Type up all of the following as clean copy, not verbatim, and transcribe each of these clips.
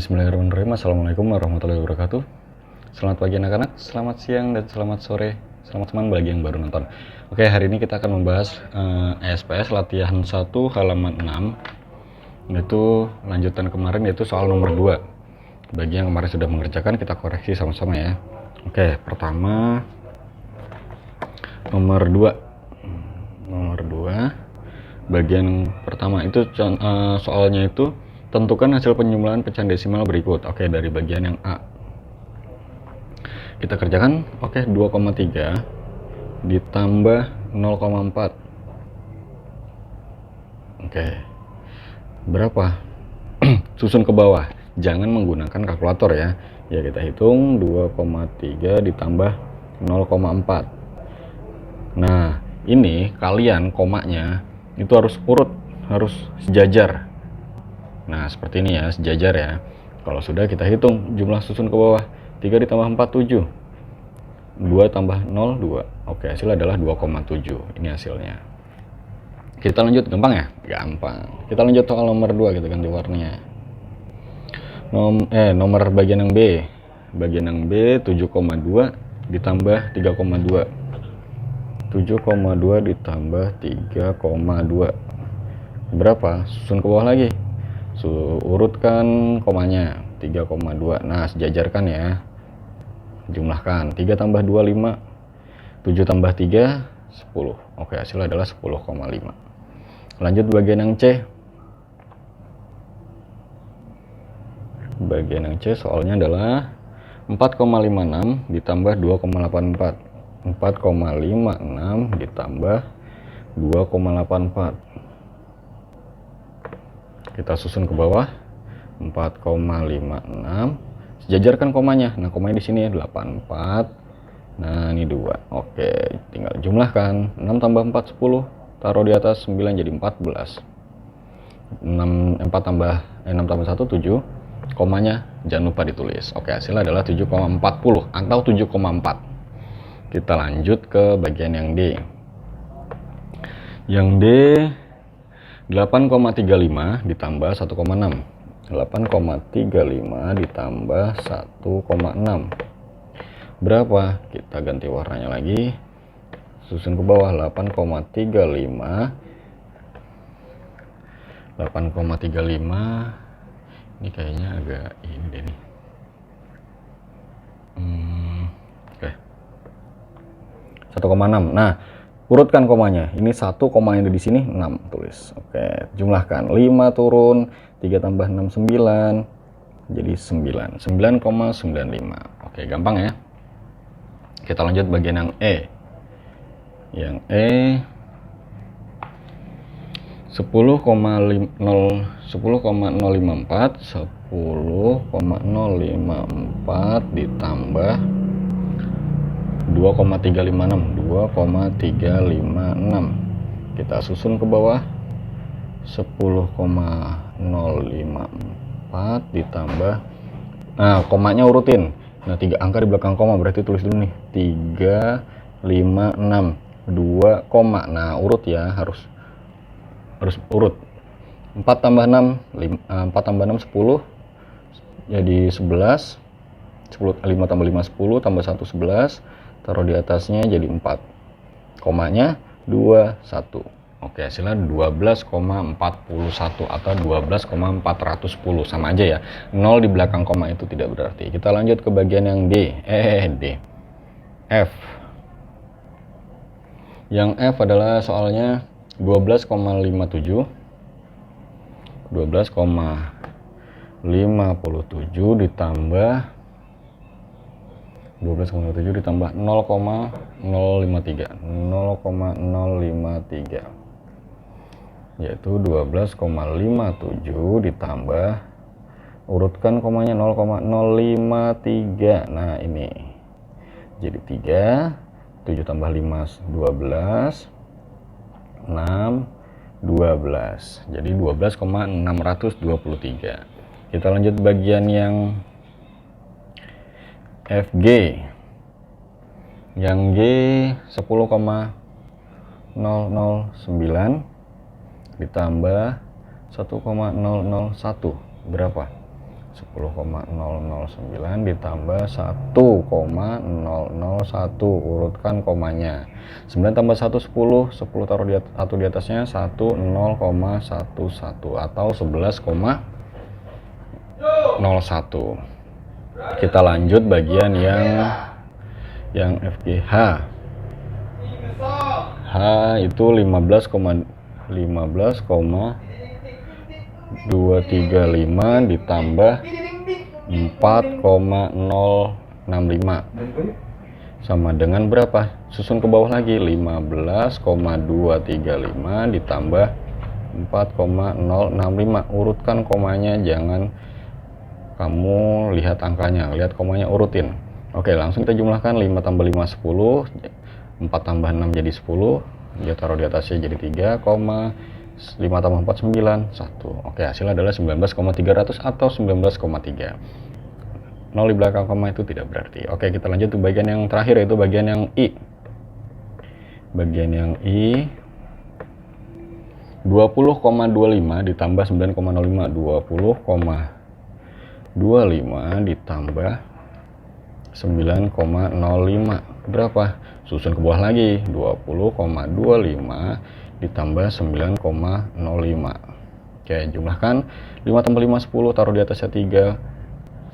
Bismillahirrahmanirrahim. Assalamualaikum warahmatullahi wabarakatuh. Selamat pagi anak-anak, selamat siang, dan selamat sore. Selamat malam bagi yang baru nonton. Oke, hari ini kita akan membahas ESPS latihan 1 halaman 6. Itu lanjutan kemarin, yaitu soal nomor 2. Bagi yang kemarin sudah mengerjakan, kita koreksi sama-sama ya. Oke, pertama nomor 2. Bagian pertama itu soalnya itu tentukan hasil penjumlahan pecahan desimal berikut. Oke, dari bagian yang A. Kita kerjakan. Oke, 2,3 ditambah 0,4. Oke. Berapa? Susun ke bawah. Jangan menggunakan kalkulator ya. Ya, kita hitung 2,3 ditambah 0,4. Nah, ini kalian komanya itu harus urut, harus sejajar. Nah, seperti ini ya, sejajar ya. Kalau sudah, kita hitung jumlah susun ke bawah. 3 ditambah 4, 7. 2 tambah 0, 2. Oke, hasil adalah 2,7. Ini hasilnya. Kita lanjut, gampang ya? Gampang. Kita lanjut soal nomor 2, kita ganti warnanya. Nomor bagian yang B. Bagian yang B, 7,2 ditambah 3,2. 7,2 ditambah 3,2. Berapa? Susun ke bawah lagi. Urutkan komanya. 3,2. Nah, sejajarkan ya. Jumlahkan. 3 tambah 2, 5. 7 tambah 3, 10. Oke, hasil adalah 10,5. Lanjut bagian yang C. Bagian yang C soalnya adalah 4,56 ditambah 2,84. 4,56 ditambah 2,84. Kita susun ke bawah. 4,56. Sejajarkan komanya. Nah, komanya di sini 84. Nah, ini 2. Oke, tinggal jumlahkan. 6 tambah 4, 10. Taruh di atas 9 jadi 14. 6 tambah 1, 7. Komanya jangan lupa ditulis. Oke, hasilnya adalah 7,40 atau 7,4. Kita lanjut ke bagian yang D. Yang D, 8,35 ditambah 1,6. 8,35 ditambah 1,6. Berapa? Kita ganti warnanya lagi. Susun ke bawah. 8,35. 8,35. Ini kayaknya agak ini deh nih. Oke. 1,6. Nah, urutkan komanya. Ini 1 koma yang ada di sini 6 tulis. Oke, jumlahkan. 5 turun, 3 tambah 6, 9. Jadi 9. 9,95. Oke, gampang ya. Kita lanjut bagian yang E. Yang E 10,054 ditambah 2,356. 2,356. Kita susun ke bawah. 10,054 ditambah, nah, komanya urutin. Nah, 3 angka di belakang koma, berarti tulis dulu nih. 356 2 koma. Nah, urut ya, harus urut. 4 tambah 6 10 jadi 11. 5 tambah 5, 10 tambah 1, 11. Taruh di atasnya jadi 4. Komanya 2, 1. Oke, hasilnya 12,41 atau 12,410. Sama aja ya. 0 di belakang koma itu tidak berarti. Kita lanjut ke bagian yang D. D. F. Yang F adalah soalnya 12,57. 12,57 ditambah 0,053. 0,053. Yaitu 12,57 ditambah, urutkan komanya, 0,053. Nah, ini jadi 3. 7 tambah 5, 12. 6, 12. Jadi 12,623. Kita lanjut bagian yang FG. Yang G 10,009 ditambah 1,001. Berapa? 10,009 ditambah 1,001, urutkan komanya. 9 tambah 1 10, 10 taruh di satu di atasnya 10,11 atau 11,01. Kita lanjut bagian yang FGH. H itu 15,235 ditambah 4,065 sama dengan berapa? Susun ke bawah lagi, 15,235 ditambah 4,065. Urutkan komanya, jangan kamu lihat angkanya, lihat komanya, urutin. Oke, langsung kita jumlahkan. 5 tambah 5 10, 4 tambah 6 jadi 10, dia taruh di atasnya jadi 3, 5 tambah 4 9, 1. Oke, hasilnya adalah 19,300 atau 19,3. 0 di belakang koma itu tidak berarti. Oke, kita lanjut ke bagian yang terakhir, yaitu bagian yang I. Bagian yang I 20,25 ditambah 9,05. 20,25 ditambah 9,05 berapa? Susun ke bawah lagi, 20,25 ditambah 9,05. Oke, jumlahkan. 5 tambah 5 10, taruh di atasnya 3,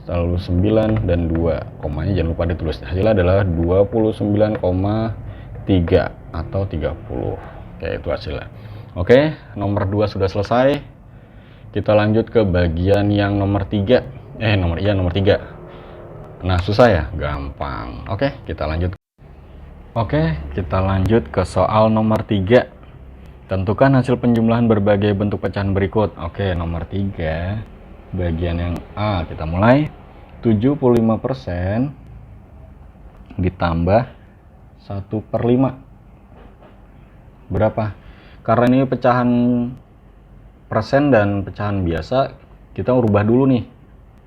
lalu 9 dan 2, komanya jangan lupa ditulis. Hasilnya adalah 29,3 atau 30. Oke, itu hasilnya. Oke, nomor 2 sudah selesai. Kita lanjut ke bagian yang nomor 3. Nomor 3. Nah, susah ya? Gampang. Oke, kita lanjut. Oke, kita lanjut ke soal nomor 3. Tentukan hasil penjumlahan berbagai bentuk pecahan berikut. Oke, nomor 3. Bagian yang A, kita mulai. 75% ditambah 1/5 berapa? Karena ini pecahan persen dan pecahan biasa, kita ubah dulu nih.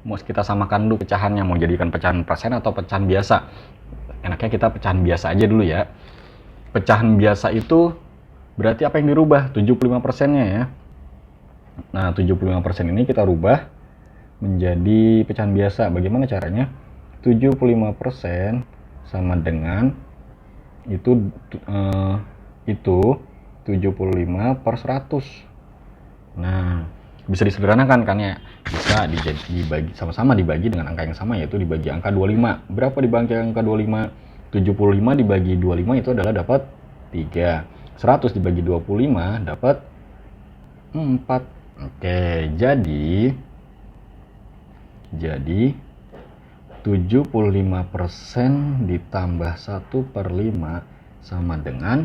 Mau kita samakan dulu pecahannya, mau jadikan pecahan persen atau pecahan biasa. Enaknya kita pecahan biasa aja dulu ya. Pecahan biasa itu berarti apa yang dirubah? 75%-nya ya. Nah, 75% ini kita rubah menjadi pecahan biasa. Bagaimana caranya? 75% sama dengan itu 75 per 100. Nah, bisa disederhanakan kan ya? Bisa dibagi sama-sama, dibagi dengan angka yang sama, yaitu dibagi angka 25. Berapa dibagi angka 25? 75 dibagi 25 itu adalah dapat 3. 100 dibagi 25 dapat 4. Oke, jadi 75% ditambah 1/5 sama dengan,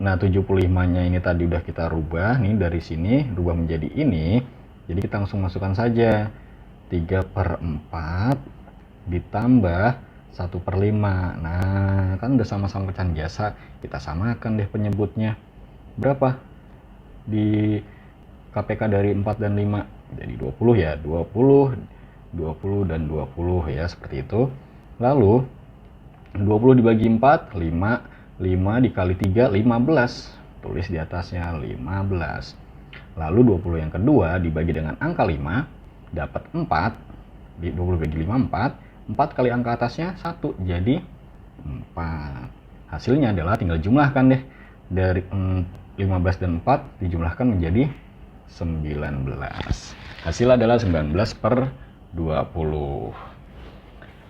nah 75-nya ini tadi udah kita rubah nih, dari sini rubah menjadi ini. Jadi kita langsung masukkan saja 3/4 ditambah 1/5. Nah, kan udah sama-sama pecahan biasa, kita samakan deh penyebutnya. Berapa di KPK dari 4 dan 5? Jadi 20 ya, 20 dan 20 ya, seperti itu. Lalu 20 dibagi 4, 5 dikali 3, 15. Tulis di atasnya 15. Lalu 20 yang kedua dibagi dengan angka 5, dapat 4. 20 bagi 5, 4. 4 kali angka atasnya 1, jadi 4. Hasilnya adalah tinggal jumlahkan deh. Dari 15 dan 4 dijumlahkan menjadi 19. Hasil adalah 19/20.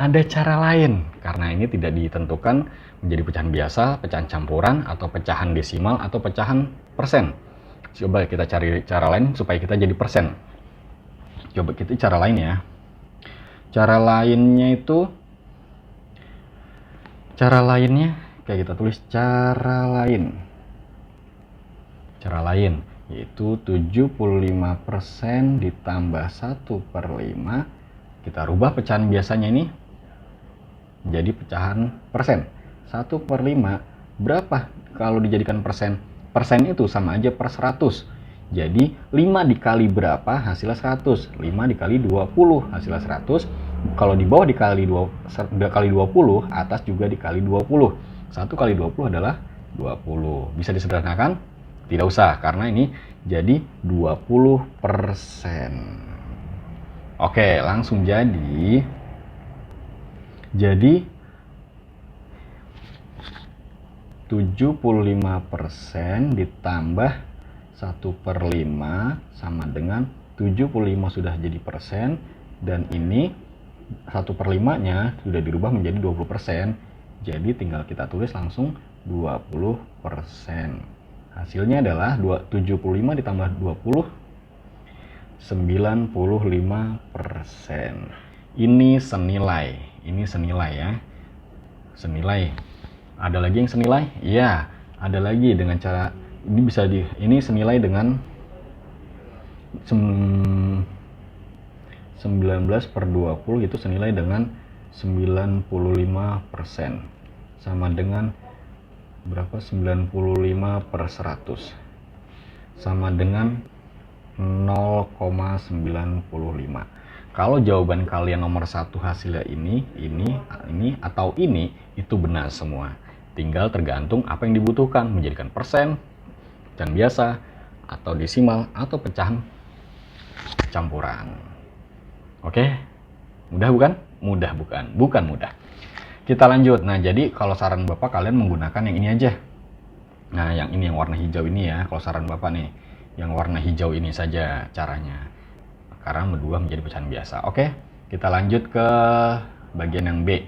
Ada cara lain, karena ini tidak ditentukan menjadi pecahan biasa, pecahan campuran, atau pecahan desimal, atau pecahan persen. Coba kita cari cara lain supaya kita jadi persen. Coba kita cara lain ya. Cara lainnya kayak kita tulis cara lain. Cara lain yaitu 75% ditambah 1/5. Kita rubah pecahan biasanya ini jadi pecahan persen. 1/5 berapa kalau dijadikan persen? Persen itu sama aja per 100. Jadi 5 dikali berapa? Hasilnya 100. 5 dikali 20 hasilnya 100. Kalau di bawah dikali 20, atas juga dikali 20. 1 kali 20 adalah 20. Bisa disederhanakan? Tidak usah, karena ini jadi 20%. Oke, langsung jadi 75% ditambah 1/5 sama dengan 75 sudah jadi persen, dan ini 1/5 nya sudah dirubah menjadi 20%. Jadi tinggal kita tulis langsung 20%. Hasilnya adalah 75 ditambah 20, 95%. Ini senilai ya. Senilai. Ada lagi yang senilai? Iya, ada lagi dengan cara ini ini senilai dengan 19/20 itu senilai dengan 95%. Sama dengan berapa? 95/100. Sama dengan 0,95. Kalau jawaban kalian nomor 1 hasilnya ini atau ini, itu benar semua. Tinggal tergantung apa yang dibutuhkan, menjadikan persen, pecahan biasa, atau desimal, atau pecahan campuran. Oke? Mudah bukan? Mudah bukan? Bukan mudah. Kita lanjut. Nah, jadi kalau saran Bapak kalian menggunakan yang ini aja. Nah, yang ini yang warna hijau ini ya. Kalau saran Bapak nih, yang warna hijau ini saja caranya. Karena berdua menjadi pecahan biasa. Oke, kita lanjut ke bagian yang B.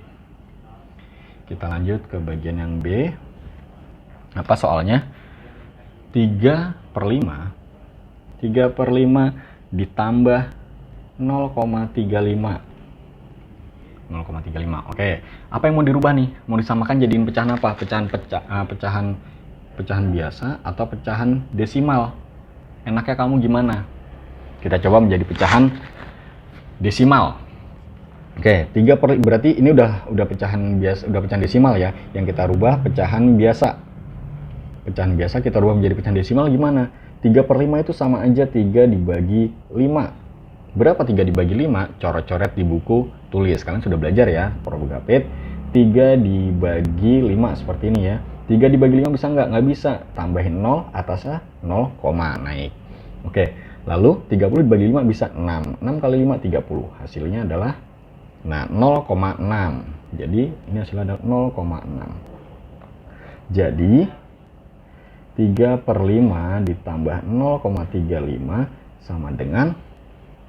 Kita lanjut ke bagian yang B. Apa soalnya? 3/5 ditambah 0,35. 0,35. Oke, apa yang mau dirubah nih? Mau disamakan jadiin pecahan apa? Pecahan biasa atau pecahan desimal? Enaknya kamu gimana? Kita coba menjadi pecahan desimal. Oke, berarti ini udah pecahan biasa, udah pecahan desimal ya. Yang kita rubah pecahan biasa. Pecahan biasa kita rubah menjadi pecahan desimal gimana? 3/5 itu sama aja 3 dibagi 5. Berapa 3 dibagi 5? Coret-coret di buku tulis. Kalian sudah belajar ya, Probogapit. 3 dibagi 5 seperti ini ya. 3 dibagi 5 bisa nggak? Nggak bisa. Tambahin 0, atasnya 0, naik. Oke, lalu 30 dibagi 5 bisa 6. 6 kali 5, 30. Hasilnya adalah 0,6. Jadi ini hasilnya adalah 0,6. Jadi 3/5 ditambah 0,35 sama dengan,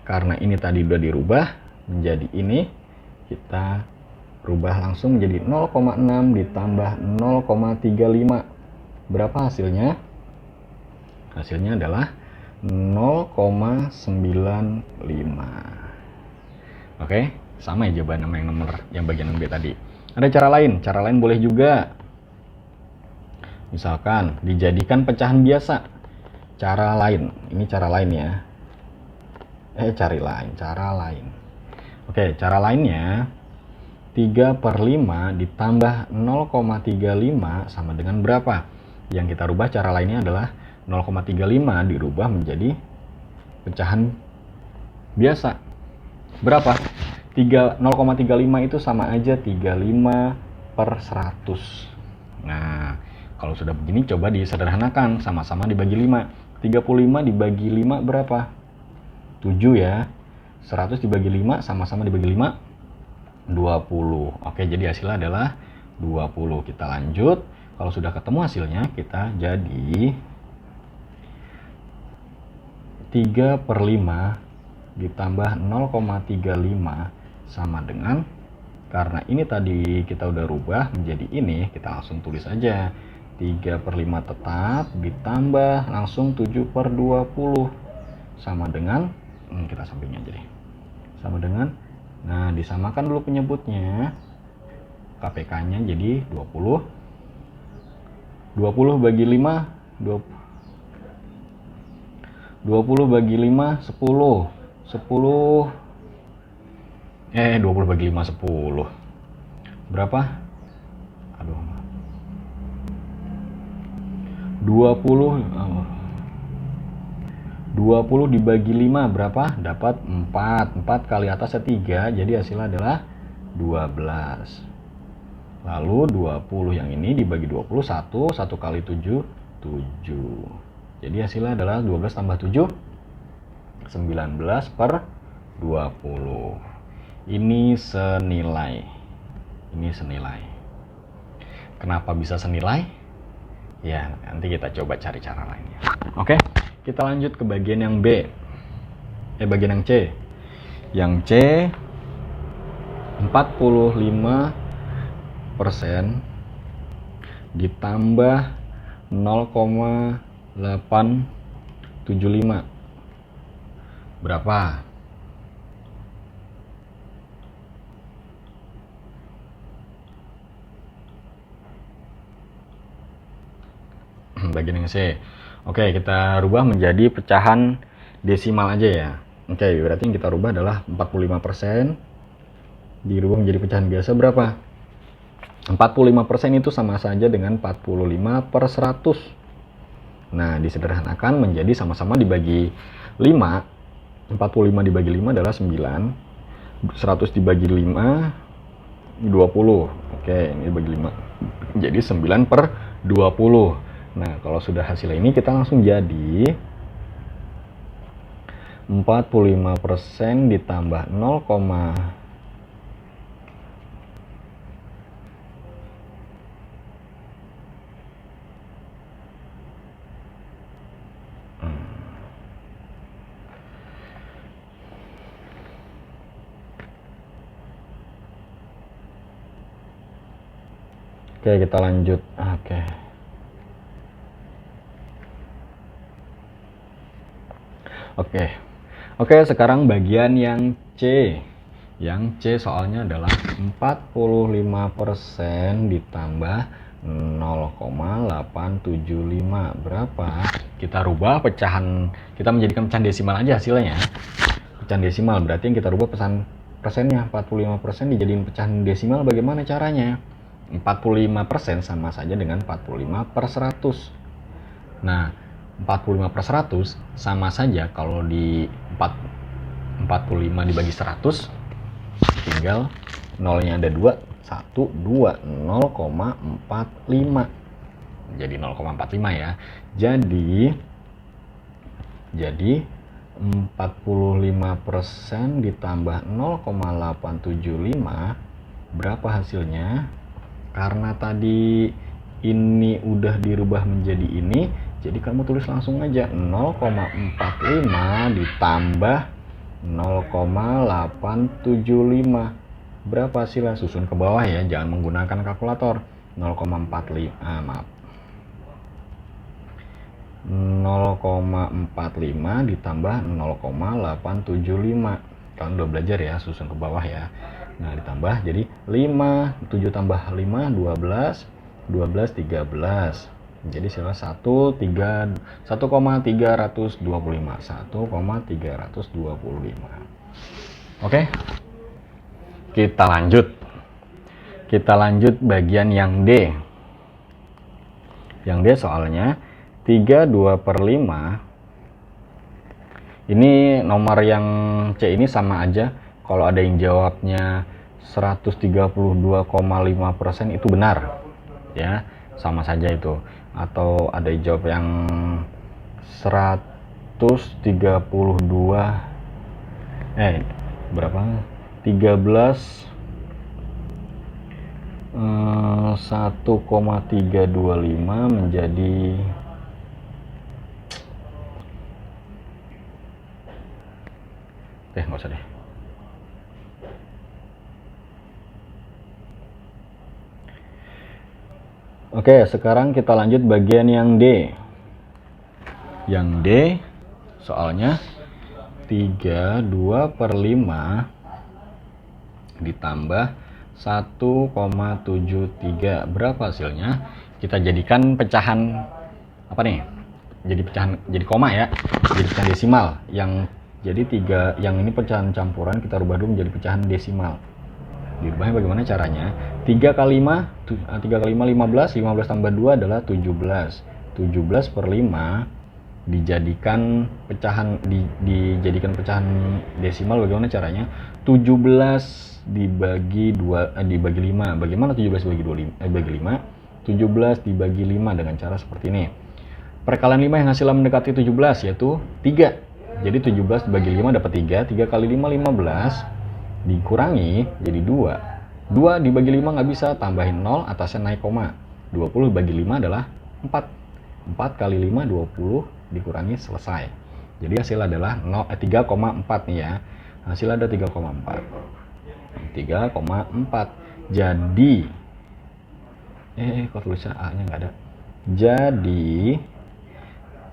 karena ini tadi udah dirubah menjadi ini, kita rubah langsung menjadi 0,6 ditambah 0,35. Berapa hasilnya? Hasilnya adalah 0,95. Oke, sama ya jawaban sama yang bagian B tadi. Ada cara lain boleh juga. Misalkan dijadikan pecahan biasa. Cara lain, ini cara lain ya. Cara lain. Oke, cara lainnya 3/5 ditambah 0,35 sama dengan berapa? Yang kita rubah cara lainnya adalah 0,35 dirubah menjadi pecahan biasa. Berapa? 0,35 itu sama aja 35/100. Nah, kalau sudah begini coba disederhanakan, sama-sama dibagi 5. 35 dibagi 5 berapa? 7 ya. 100 dibagi 5 sama-sama dibagi 5 20. Oke, jadi hasilnya adalah 20. Kita lanjut. Kalau sudah ketemu hasilnya, kita jadi 3/5 ditambah 0,35 sama dengan, karena ini tadi kita udah rubah menjadi ini, kita langsung tulis aja 3/5 tetap ditambah langsung 7/20 sama dengan, kita sampingnya aja deh, sama dengan, nah disamakan dulu penyebutnya, KPK nya jadi 20 bagi 5 20 bagi 5 10 20 bagi 5 10 berapa? Aduh, 20 dibagi 5 berapa? Dapat 4. 4 kali atasnya 3, jadi hasilnya adalah 12. Lalu 20 yang ini dibagi 20, 1 kali 7 7. Jadi hasilnya adalah 12 tambah 7 19/20. 20. Ini senilai. Kenapa bisa senilai? Ya, nanti kita coba cari cara lainnya. Oke, kita lanjut ke bagian yang B. Bagian yang C. Yang C 45% ditambah 0,875. Berapa? Bagian yang C. Oke, kita rubah menjadi pecahan desimal aja ya. Oke, berarti yang kita rubah adalah 45% dirubah menjadi pecahan biasa berapa? 45% itu sama saja dengan 45/100. Nah, disederhanakan menjadi sama-sama dibagi 5. 45 dibagi 5 adalah 9. 100 dibagi 5 20. Oke, ini dibagi 5. Jadi 9/20. Nah, kalau sudah hasil ini kita langsung jadi 45% ditambah 0, Oke, kita lanjut. Oke, sekarang bagian yang C. Yang C soalnya adalah 45% ditambah 0,875. Berapa? Kita rubah pecahan, kita menjadikan pecahan desimal aja hasilnya. Pecahan desimal berarti yang kita rubah persennya. 45% dijadiin pecahan desimal, bagaimana caranya? 45% sama saja dengan 45/100. Nah, 45/100 sama saja kalau di 45 dibagi 100 tinggal nolnya ada 2, 1, 2, 0,45. Jadi 0,45 ya. Jadi 45% ditambah 0,875 berapa hasilnya? Karena tadi ini udah dirubah menjadi ini, jadi kamu tulis langsung aja 0,45 ditambah 0,875. Berapa hasilnya? Susun ke bawah ya, jangan menggunakan kalkulator. 0,45 ditambah 0,875. Kalian udah belajar ya, susun ke bawah ya. Nah, ditambah jadi 5, 7 tambah 5, 12, 12, 13. Jadi sila 1,325. 1,325. Oke. Kita lanjut bagian yang D. Yang D soalnya 32/5. Ini nomor yang C ini sama aja. Kalau ada yang jawabnya 132,5% itu benar. Ya, sama saja itu. Atau ada yang jawab yang 132 berapa? 13 1,325 menjadi nggak usah deh. Oke, sekarang kita lanjut bagian yang D. Yang D soalnya 32/5 ditambah 1,73. Berapa hasilnya? Kita jadikan pecahan apa nih? Jadi koma ya. Jadi pecahan desimal. Yang ini pecahan campuran, kita rubah dulu menjadi pecahan desimal. Dirubahnya bagaimana caranya? 3 kali 5 15, 15 tambah 2 adalah 17. 17/5 dijadikan pecahan desimal, bagaimana caranya? 17 dibagi 5. Bagaimana 17 dibagi 5? 17 dibagi 5 dengan cara seperti ini. Perkalian 5 yang hasilnya mendekati 17 yaitu 3. Jadi 17 dibagi 5 dapat 3. 3 kali 5, 15. Dikurangi jadi 2. 2 dibagi 5 nggak bisa, tambahin 0, atasnya naik koma. 20 dibagi 5 adalah 4. 4 kali 5, 20, dikurangi, selesai. Jadi hasil adalah 3,4 nih ya. Hasil ada 3,4. 3,4. Jadi kok tulisnya A-nya nggak ada. Jadi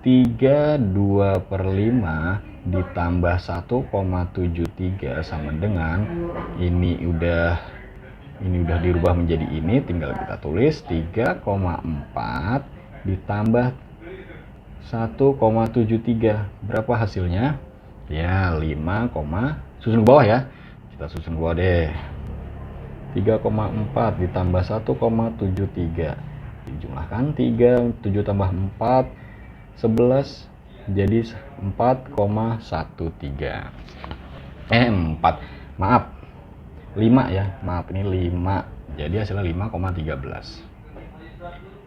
32/5 ditambah 1,73 sama dengan ini udah dirubah menjadi ini, tinggal kita tulis 3,4 ditambah 1,73. Berapa hasilnya? Ya 5, susun ke bawah ya. Kita susun ke bawah deh. 3,4 ditambah 1,73. Dijumlahkan 3, 7 tambah 4, 11, jadi 4,13. 4. Maaf. 5 ya. Maaf, ini 5. Jadi hasilnya 5,13.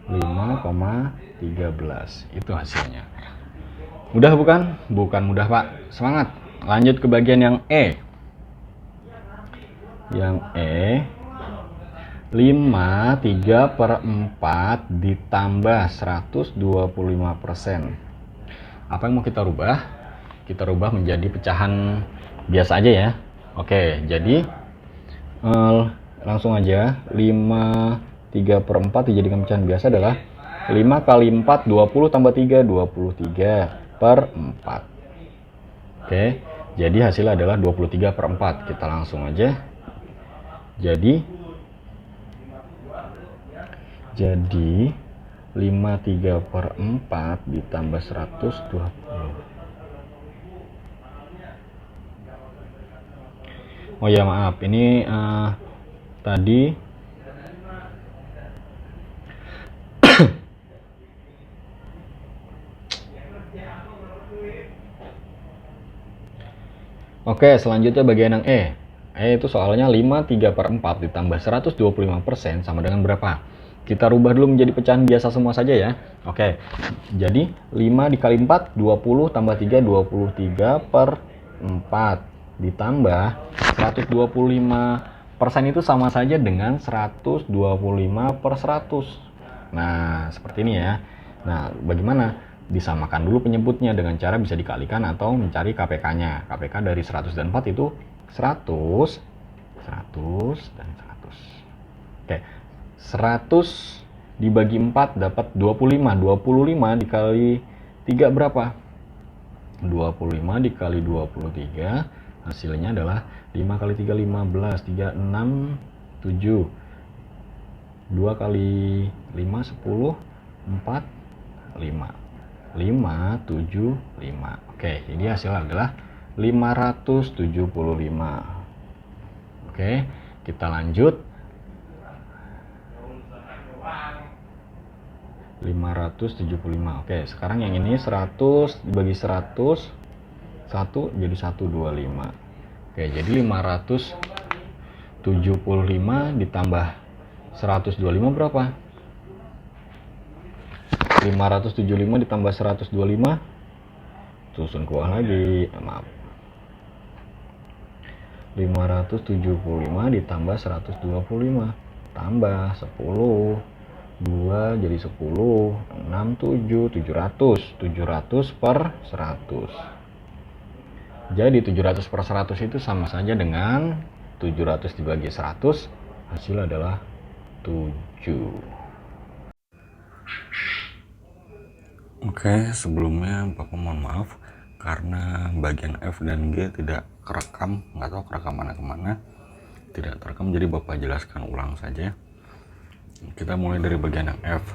5,13 itu hasilnya. Mudah bukan? Bukan mudah, Pak. Semangat. Lanjut ke bagian yang E. Yang E, 5 3/4 ditambah 125%. Apa yang mau kita rubah? Kita rubah menjadi pecahan biasa aja ya. Oke, jadi langsung aja. 5 3/4 dijadikan pecahan biasa adalah 5 kali 4, 20 tambah 3, 23/4. Oke, jadi hasilnya adalah 23/4. Kita langsung aja. Jadi 5 3/4 ditambah 120. Oh ya, maaf, ini tadi Oke, selanjutnya bagian yang E. Itu soalnya 5 3/4 ditambah 125% sama dengan berapa? Kita rubah dulu menjadi pecahan biasa semua saja ya. Oke, jadi 5 dikali 4, 20 tambah 3, 23/4 ditambah 125% itu sama saja dengan 125/100. Nah, seperti ini ya. Nah, bagaimana? Disamakan dulu penyebutnya dengan cara bisa dikalikan atau mencari KPK-nya. KPK dari 100 dan 4 itu 100, 100, dan 100. Oke, 100 dibagi 4 dapat 25. 25 dikali 3 berapa? 25 dikali 23, hasilnya adalah 5 kali 3, 15. 3, 6, 7. 2 kali 5, 10. 4, 5. 5, 7, 5. Oke, jadi hasilnya adalah 575. Oke, kita lanjut. 575. Oke, sekarang yang ini 100 dibagi 100, 1 jadi 125. Oke, jadi 575 ditambah 125 berapa? 575 ditambah 125, susun ke bawah lagi. Maaf. 575 ditambah 125 tambah 10, 2 jadi 10, 6, 7, 700. 700/100. Jadi 700/100 itu sama saja dengan 700 dibagi 100, hasil adalah 7. Oke, sebelumnya Bapak mohon maaf karena bagian F dan G tidak kerekam, nggak tahu kerekam mana kemana, tidak terekam, jadi Bapak jelaskan ulang saja. Kita mulai dari bagian yang F.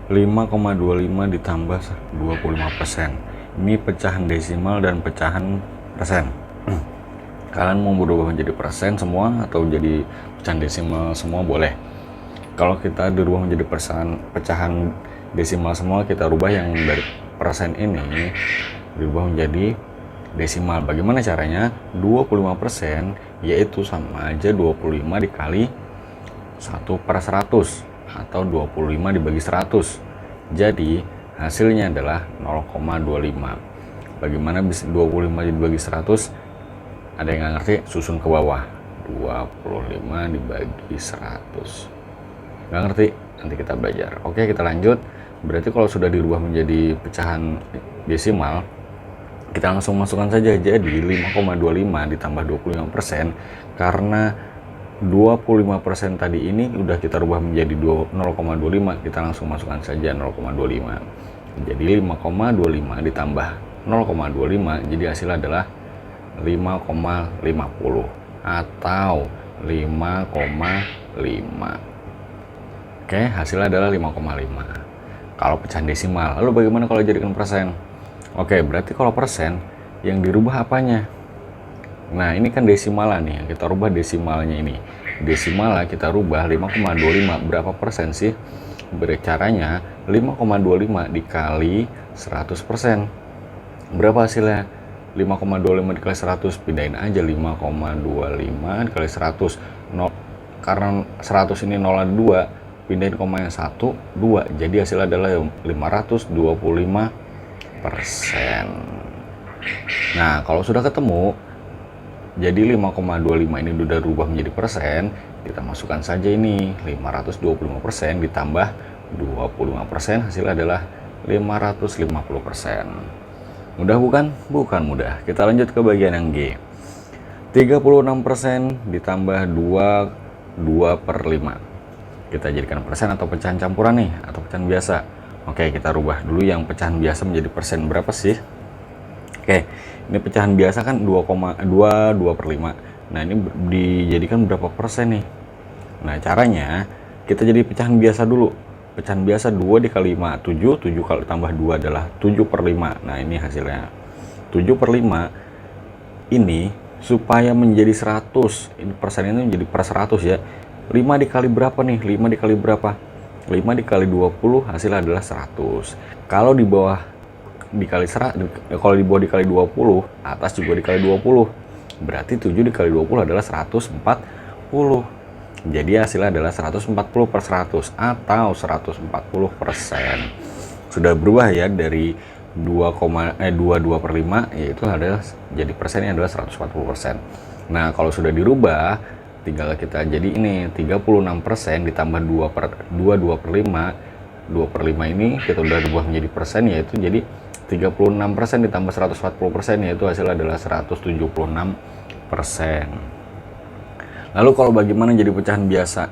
5,25 ditambah 25%. Ini pecahan desimal dan pecahan persen. Kalian mau berubah menjadi persen semua atau jadi pecahan desimal semua boleh. Kalau kita dirubah menjadi pecahan desimal semua, kita rubah yang dari persen ini dirubah menjadi desimal. Bagaimana caranya? 25% yaitu sama aja 25 dikali 1/100 atau 25 dibagi 100. Jadi hasilnya adalah 0,25. Bagaimana bisa 25 dibagi 100? Ada yang nggak ngerti? Susun ke bawah. 25 dibagi 100. Nggak ngerti? Nanti kita belajar. Oke, kita lanjut. Berarti kalau sudah dirubah menjadi pecahan desimal, kita langsung masukkan saja. Jadi 5,25 ditambah 25%, karena 25% tadi ini udah kita rubah menjadi 0,25, kita langsung masukkan saja 0,25. Jadi 5,25 ditambah 0,25, jadi hasil adalah 5,50 atau 5,5. Oke, hasilnya adalah 5,5 kalau pecahan desimal. Lalu bagaimana kalau jadikan persen? Oke, berarti kalau persen yang dirubah apanya? Nah, ini kan desimalnya nih, kita rubah desimalnya ini. Desimalnya kita rubah 5,25, berapa persen sih? Caranya 5,25 dikali 100%. Berapa hasilnya? 5,25 dikali 100, pindahin aja 5,25 dikali 100. Karena 100 ini 0,2, pindahin koma yang 1, 2. Jadi hasilnya adalah 525%. Nah, kalau sudah ketemu, jadi 5,25 ini sudah berubah menjadi persen, kita masukkan saja ini 525% ditambah 25%, hasilnya adalah 550%. Mudah bukan? Bukan mudah. Kita lanjut ke bagian yang G. 36% ditambah 2/5. Kita jadikan persen atau pecahan campuran nih, atau pecahan biasa. Oke, kita rubah dulu yang pecahan biasa menjadi persen. Berapa sih? Oke, ini pecahan biasa kan 2/5. Nah, ini dijadikan berapa persen nih? Nah, caranya kita jadi pecahan biasa dulu. Pecahan biasa 2 dikali 5, 7. 7 kali tambah 2 adalah 7/5. Nah, ini hasilnya. 7/5 ini supaya menjadi 100. Ini persen ini menjadi per 100 ya. 5 dikali berapa nih? 5 dikali berapa? 5 dikali 20 hasilnya adalah 100. Kalau di bawah dikali 100, kalau di bawah dikali 20, atas juga dikali 20. Berarti 7 dikali 20 adalah 140. Jadi hasilnya adalah 140 per 100 atau 140%. Sudah berubah ya dari 22/5, yaitu adalah jadi persennya adalah 140%. Nah, kalau sudah dirubah, tinggal kita jadi ini 36% ditambah 2/5. 2/5 ini kita udah rubah menjadi persen, yaitu jadi 36% ditambah 140%, yaitu hasilnya adalah 176%. Lalu kalau bagaimana jadi pecahan biasa?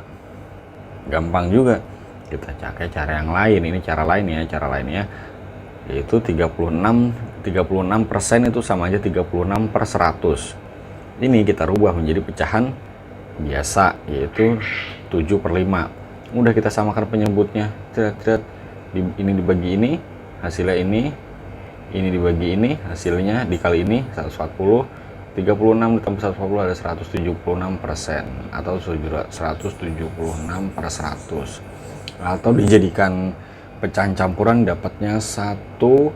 Gampang juga. Kita pakai cara yang lain. Ini cara lain ya, yaitu 36% itu sama aja 36 per 100. Ini kita rubah menjadi pecahan biasa, yaitu 7/5. Udah kita samakan penyebutnya. Ini dibagi ini, hasilnya ini dibagi ini, hasilnya dikali ini 140. 36 ditambah 140 ada 176% atau 176 per 100. Atau dijadikan pecahan campuran, dapatnya 100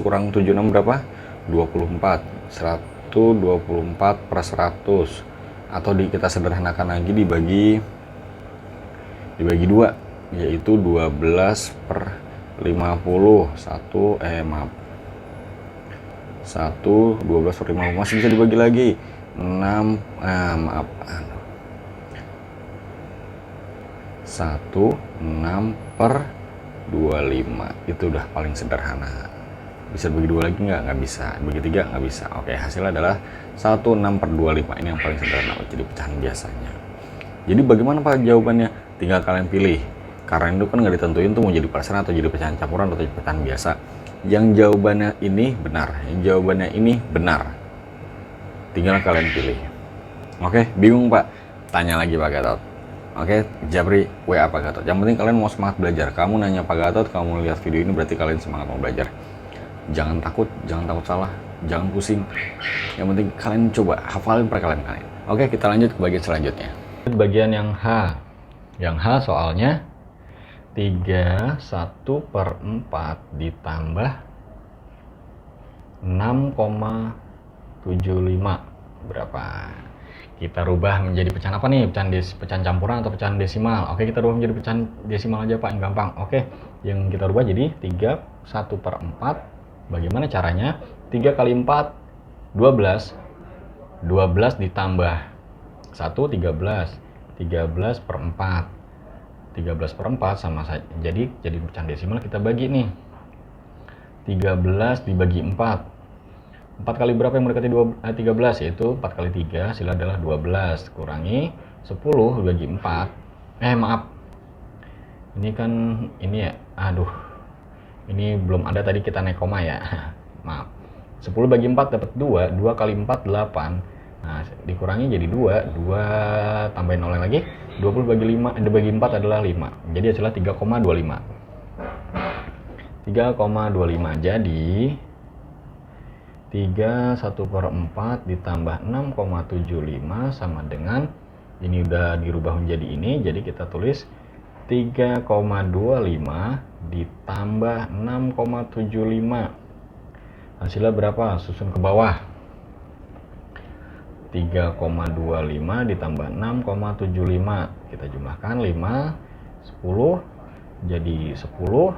kurang 76 berapa? 24. 124 per 100. Atau kita sederhanakan lagi dibagi 2, yaitu 12 per 50. 12 per 50 masih bisa dibagi lagi 6, 6 per 25. Itu udah paling sederhana. Bisa bagi 2 lagi nggak bisa. Bagi 3 nggak bisa. Oke, hasilnya adalah 16 per 25. Ini yang paling sederhana, jadi pecahan biasanya. Jadi bagaimana Pak jawabannya? Tinggal kalian pilih. Karena itu kan nggak ditentuin tuh mau jadi persen atau jadi pecahan campuran atau jadi pecahan biasa. Yang jawabannya ini benar, yang jawabannya ini benar. Tinggal kalian pilih. Oke, bingung Pak? Tanya lagi Pak Gatot. Oke, Japri WA Pak Gatot. Yang penting kalian mau semangat belajar. Kamu nanya Pak Gatot, kamu lihat video ini berarti kalian semangat mau belajar. Jangan takut salah, jangan pusing. Yang penting kalian coba hafalin perkalian kalian. Oke, kita lanjut ke bagian selanjutnya. Bagian yang H. Yang H soalnya 31/4 ditambah 6,75 berapa? Kita rubah menjadi pecahan apa nih? Pecahan campuran atau pecahan desimal? Oke, kita rubah menjadi pecahan desimal aja Pak, yang gampang. Oke, yang kita rubah jadi 3 1/4. Bagaimana caranya? 3 kali 4, 12. 12 ditambah 1, 13. 13/4. 13/4 sama saja. Jadi pecahan desimal kita bagi nih. 13 dibagi 4. 4 kali berapa yang mendekati 13? Yaitu 4 kali 3 hasilnya adalah 12. Kurangi 10 dibagi 4. Maaf. Ini kan ini ya. Aduh. Ini belum ada tadi kita naik koma ya. Maaf. 10 bagi 4 dapat 2. 2 kali 4 8. Nah, dikurangi jadi 2. 2 tambahin 0 lagi. 20 bagi 5 bagi 4 adalah 5. Jadi hasilnya 3,25. 3,25. Jadi 3 1/4 ditambah 6,75 sama dengan, ini udah dirubah menjadi ini, jadi kita tulis 3,25 ditambah 6,75. Hasilnya berapa? Susun ke bawah. 3,25 ditambah 6,75. Kita jumlahkan 5, 10, jadi 10,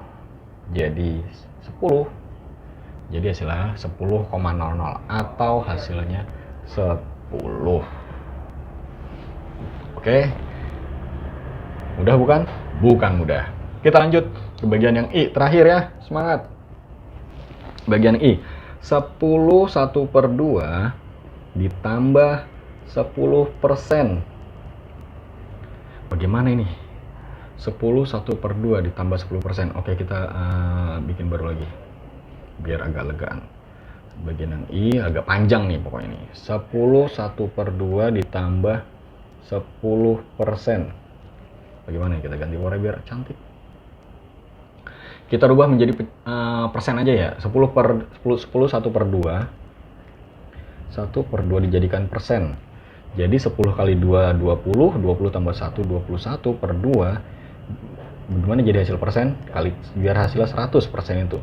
jadi 10. Jadi hasilnya 10,00 atau hasilnya 10. Oke. Mudah bukan? Bukan mudah. Kita lanjut ke bagian yang I. Terakhir ya. Semangat. Bagian I. 10 1/2 ditambah 10%. Bagaimana ini? 10 1/2 ditambah 10%. Oke, kita bikin baru lagi. Biar agak legaan. Bagian yang I agak panjang nih pokoknya nih. 10 1/2 ditambah 10%. Bagaimana kita ganti warna biar cantik? Kita rubah menjadi persen aja ya. 10 1/2. 1/2 dijadikan persen. Jadi 10 kali 2 20. 20 tambah 1 21/2. Bagaimana jadi hasil persen? Kali biar hasilnya 100% itu.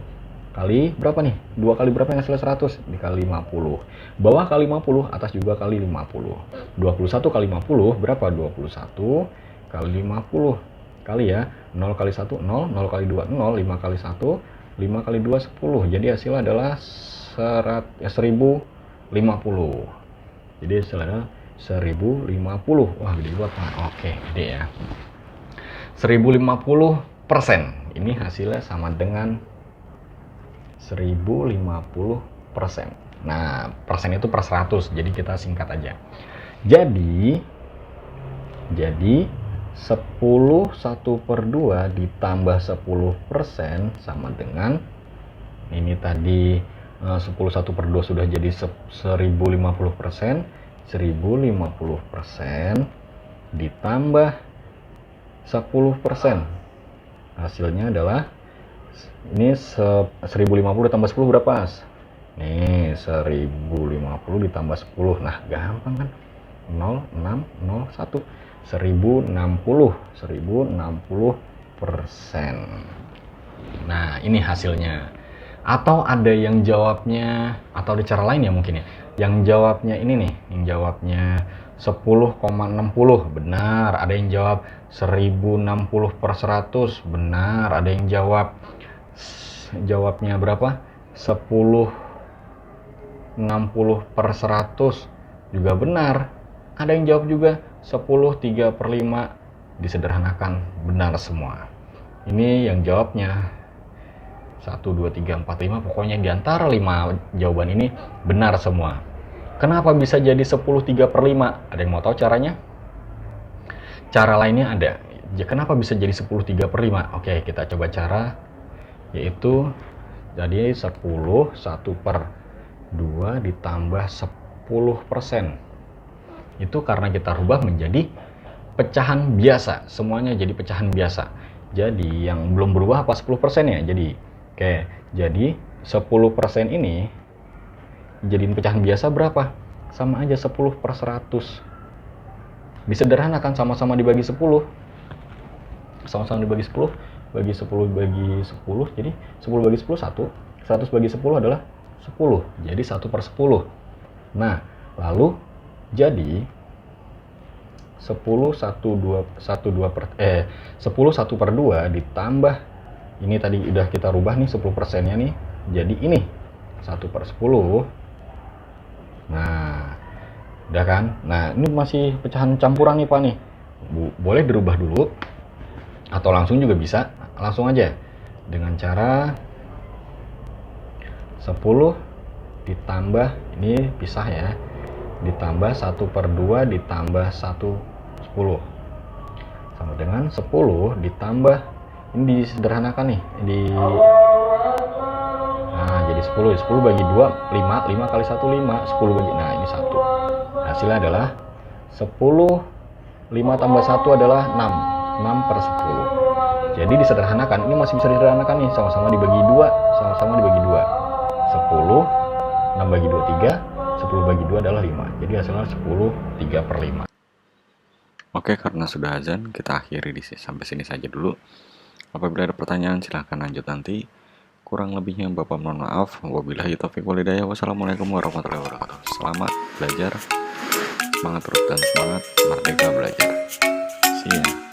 Kali berapa nih? 2 kali berapa yang hasilnya 100? Dikali 50. Bawah kali 50, atas juga kali 50. 21 kali 50 berapa? 21 kali 50. Kali ya. 0 kali 1 0, 0 kali 2 0, 5 kali 1 5 kali 2 10. Jadi hasilnya adalah 1050. Jadi hasilnya 1050. Wah, gede banget. Oke, gede ya. 1050%. Ini hasilnya sama dengan 1050%. Nah, persen itu per 100. Jadi kita singkat aja. Jadi 10 1/2 ditambah 10% sama dengan, ini tadi 10 1/2 sudah jadi 1050%. 1050% ditambah 10%. Hasilnya adalah, ini 1050 ditambah 10 berapa? Nih, 1050 ditambah 10. Nah, gampang kan? 0, 6, 0, 1. 1060%. Nah, ini hasilnya. Atau ada yang jawabnya, atau ada cara lain ya mungkin ya. Yang jawabnya ini nih, yang jawabnya 10,60. Benar. Ada yang jawab 1060/100. Benar. Ada yang jawabnya berapa? 1060/100 juga benar. Ada yang jawab juga 10/3/5. Disederhanakan, benar semua. Ini yang jawabnya 1, 2, 3, 4, 5. Pokoknya di antara 5 jawaban ini benar semua. Kenapa bisa jadi 10/3/5? Ada yang mau tahu caranya? Cara lainnya ada. Ya, kenapa bisa jadi 10/3/5? Oke, kita coba cara, yaitu jadi 10 1/2 ditambah 10%. Itu karena kita rubah menjadi pecahan biasa. Semuanya jadi pecahan biasa. Jadi yang belum berubah apa 10% ya? Jadi jadi 10% ini jadiin pecahan biasa berapa? Sama aja 10/100. Disederhanakan, sama-sama dibagi 10. Sama-sama dibagi 10. Bagi 10 bagi 10. Jadi 10 bagi 10 1. 100 bagi 10 adalah 10. Jadi 1/10. Nah, lalu jadi 10 1/2 ditambah Ini tadi udah kita rubah nih 10%-nya nih. Jadi ini 1/10. Nah, udah kan? Nah, ini masih pecahan campuran nih Pak nih. Boleh dirubah dulu atau langsung juga bisa. Langsung aja dengan cara 10 ditambah, ini pisah ya, ditambah 1/2 ditambah 1/10 sama dengan 10 ditambah, ini disederhanakan nih, nah jadi 10 bagi 2 5 kali 1 5, 10 bagi, nah ini 1, hasilnya adalah 10, 5 tambah 1 adalah 6/10. Jadi disederhanakan, ini masih bisa disederhanakan nih, sama-sama dibagi 2, 10, 6 bagi 2 3, 10 bagi 2 adalah 5. Jadi hasilnya 10 3/5. Oke, karena sudah azan, kita akhiri sampai sini saja dulu. Apabila ada pertanyaan silahkan lanjut nanti. Kurang lebihnya Bapak mohon maaf. Wabillahi taufiq wal hidayah. Wassalamualaikum warahmatullahi wabarakatuh. Selamat belajar, semangat terus dan semangat merdeka belajar. See ya.